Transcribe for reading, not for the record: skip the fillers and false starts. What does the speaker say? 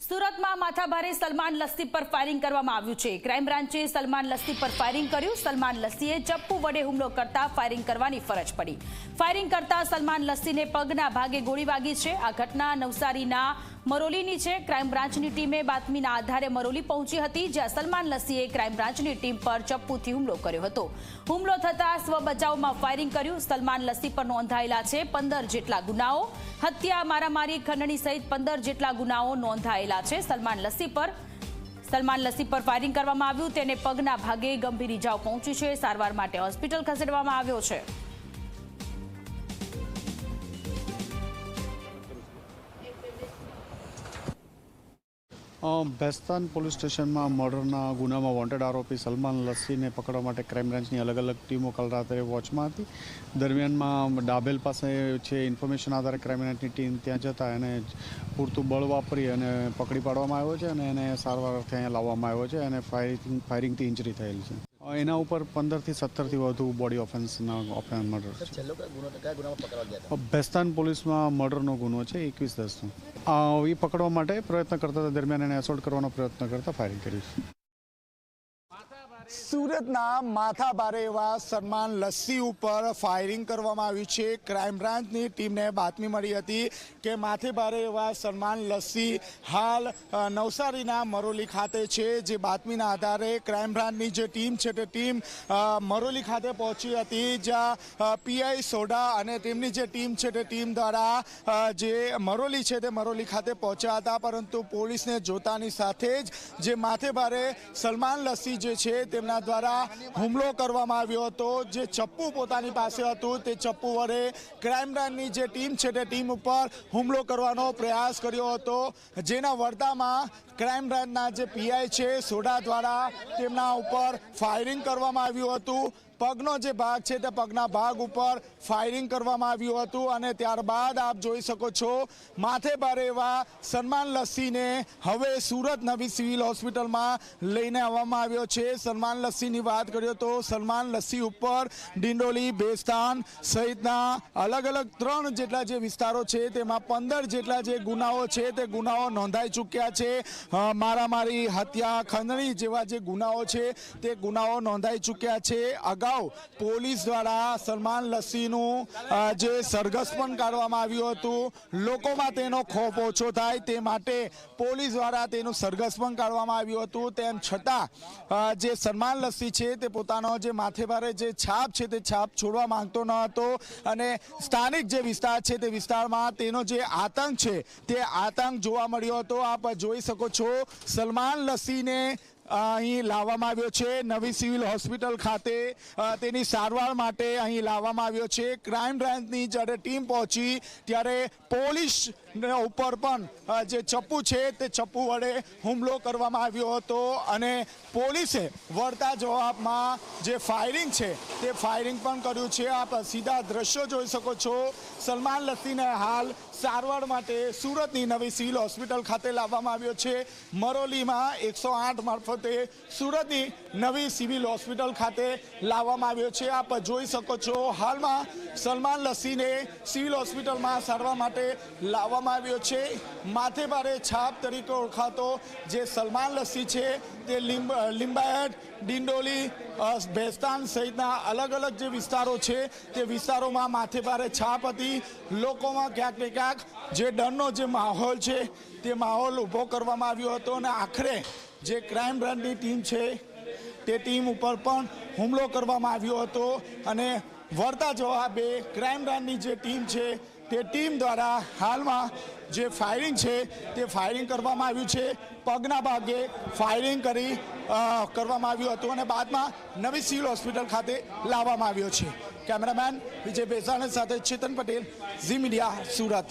સુરતમાં માથાભારે સલમાન લસ્સી પર ફાયરિંગ કરવામાં આવ્યું છે। ક્રાઇમ બ્રાન્ચે સલમાન લસ્સી પર ફાયરિંગ કર્યું। સલમાન લસ્સીએ ચપ્પુ વડે હુમલો કરતા ફાયરિંગ કરવાની ફરજ પડી। ફાયરિંગ કરતા સલમાન લસ્સીને પગના ભાગે ગોળી વાગી છે। આ ઘટના નવસારીના મરોલીની છે। ક્રાઇમ બ્રાન્ચની ટીમે બાતમીના આધારે મરોલી પહોંચી હતી, જ્યાં સલમાન લસ્સીએ ક્રાઇમ બ્રાન્ચની ટીમ પર ચપ્પુથી હુમલો કર્યો હતો। હુમલો થતા સ્વબચાવમાં ફાયરિંગ કર્યું। સલમાન લસ્સી પર નોંધાયેલા છે 15 જેટલા ગુનાઓ। હત્યા, મારામારી, ખંડણી સહિત 15 જેટલા ગુનાઓ નોંધાયેલા છે। સલમાન લસ્સી પર ફાયરિંગ કરવામાં આવ્યું। તેને પગના ભાગે ગંભીર ઇજાઓ પહોંચી છે। સારવાર માટે હોસ્પિટલ ખસેડવામાં આવ્યો છે। ભેસ્તાન પોલીસ સ્ટેશનમાં મર્ડરના ગુનામાં વોન્ટેડ આરોપી સલમાન લસ્સીને પકડવા માટે ક્રાઇમ બ્રાન્ચની અલગ અલગ ટીમો કાલ રાત્રે વોચમાં હતી। દરમિયાનમાં ડાબેલ પાસે છે ઇન્ફોર્મેશન આધારે ક્રાઇમ બ્રાન્ચની ટીમ ત્યાં જતા એને પૂરતું બળ વાપરી અને પકડી પાડવામાં આવ્યો છે અને એને સારવાર અર્થે અહીંયા લાવવામાં આવ્યો છે અને ફાયરિંગથી ઇન્જરી થયેલ છે। એના ઉપર 15 થી 17 થી વધુ બોડી ઓફેન્સના મર્ડર છે। ભેસ્તાન પોલીસમાં મર્ડરનો ગુનો છે 21/10નો। એ પકડવા માટે પ્રયત્ન કરતા દરમિયાન એને એસોલ્ટ કરવાનો પ્રયત્ન કરતા ફાયરિંગ કર્યું છે। સુરતના માથાભારે એવા સલમાન લસ્સી ઉપર ફાયરિંગ કરવામાં આવ્યું છે। ક્રાઇમ બ્રાન્ચની ટીમને બાતમી મળી હતી કે માથાભારે એવા સલમાન લસ્સી હાલ નવસારીના મરોલી ખાતે છે। જે બાતમીના આધારે ક્રાઇમ બ્રાન્ચની જે ટીમ છે તે ટીમ મરોલી ખાતે પહોંચી હતી, જ્યાં પીઆઈ સોડા અને તેમની જે ટીમ છે તે ટીમ દ્વારા જે મરોલી છે તે મરોલી ખાતે પહોંચ્યા હતા। પરંતુ પોલીસને જોતાની સાથે જ જે માથાભારે સલમાન લસ્સી જે છે તેમના દ્વારા હુમલો કરવામાં આવ્યો હતો। જે ચપ્પુ પોતાની પાસે હતું તે ચપ્પુ વડે ક્રાઇમ બ્રાન્ચની જે ટીમ છે તે ટીમ ઉપર હુમલો કરવાનો પ્રયાસ કર્યો હતો, જેના વળતામાં ક્રાઇમ બ્રાન્ચના જે પીઆઈ છે સોડા દ્વારા તેમના ઉપર ફાયરિંગ કરવામાં આવ્યું હતું। પગનો જે ભાગ છે તે પગના ભાગ ઉપર ફાયરિંગ કરવામાં આવ્યું હતું અને ત્યારબાદ આપ જોઈ શકો છો માથે ભારે એવા સલમાન લસ્સીને હવે સુરત નવી સિવિલ હોસ્પિટલમાં લઈને આવવામાં આવ્યો છે। સલમાન લસ્સીની વાત કરીએ તો સલમાન લસ્સી ઉપર ડિંડોલી, ભેસ્તાન સહિતના અલગ અલગ 3 જેટલા જે વિસ્તારો છે તેમાં 15 જેટલા જે ગુનાઓ છે તે ગુનાઓ નોંધાઈ ચૂક્યા છે। મારામારી, હત્યા, ખંડણી જેવા જે ગુનાઓ છે તે ગુનાઓ નોંધાઈ ચૂક્યા છે। અગાઉ પોલીસ દ્વારા સલમાન લસ્સીનું જે સરઘસ પણ કાઢવામાં આવ્યું હતું, લોકોમાં તેનો ખોફ ઓછો થાય તે માટે પોલીસ દ્વારા તેનું સરઘસ પણ કાઢવામાં આવ્યું હતું। તેમ છતાં જે સલમાન લસ્સી છે તે પોતાનો જે માથેભારે જે છાપ છે તે છાપ છોડવા માંગતો ન હતો અને સ્થાનિક જે વિસ્તાર છે તે વિસ્તારમાં તેનો જે આતંક છે તે આતંક જોવા મળ્યો હતો। આપ જોઈ શકો છો સલમાન લસ્સીને અહીં લાવવામાં આવ્યો છે નવી સિવિલ હોસ્પિટલ ખાતે, તેની સારવાર માટે અહીં લાવવામાં આવ્યો છે। ક્રાઇમ બ્રાન્ચની જ્યારે ટીમ પહોંચી ત્યારે પોલીસ ઉપર પણ જે ચપ્પુ છે તે ચપ્પુ વડે હુમલો કરવામાં આવ્યો હતો અને પોલીસે વળતા જવાબમાં જે ફાયરિંગ છે તે ફાયરિંગ પણ કર્યું છે। આપ સીધા દ્રશ્યો જોઈ શકો છો। સલમાન લસ્સીને હાલ સારવાર માટે સુરતની નવી સિવિલ હોસ્પિટલ ખાતે લાવવામાં આવ્યો છે। મરોલીમાં 108 મારફતે સુરતની નવી સિવિલ હોસ્પિટલ ખાતે લાવવામાં આવ્યો છે। આપ જોઈ શકો છો હાલમાં સલમાન લસ્સીને સિવિલ હોસ્પિટલમાં સારવાર માટે લાવવામાં આવ્યો છે। માથેભારે છાપ તરીકે ઓળખાતો જે સલમાન લસ્સી છે તે લિંબાયત, ડિંડોલી, ભેસ્તાન સહિતના અલગ અલગ જે વિસ્તારો છે તે વિસ્તારોમાં માથેભારે છાપ હતી। લોકોમાં ક્યાંક ને ક્યાંક જે ડરનો જે માહોલ છે તે માહોલ ઊભો કરવામાં આવ્યો હતો અને આખરે જે ક્રાઇમ બ્રાન્ચની ટીમ છે તે ટીમ ઉપર પણ હુમલો કરવામાં આવ્યો હતો અને વળતા જવાબે ક્રાઇમ બ્રાન્ચની જે ટીમ છે તે ટીમ દ્વારા હાલમાં જે ફાયરિંગ છે તે ફાયરિંગ કરવામાં આવ્યું છે। પગના ભાગે ફાયરિંગ કરવામાં આવ્યું હતું અને બાદમાં નવી સિવિલ હોસ્પિટલ ખાતે લાવવામાં આવ્યો છે। કેમેરામેન વિજય બેસાણી સાથે ચેતન પટેલ, ઝી મીડિયા, સુરત।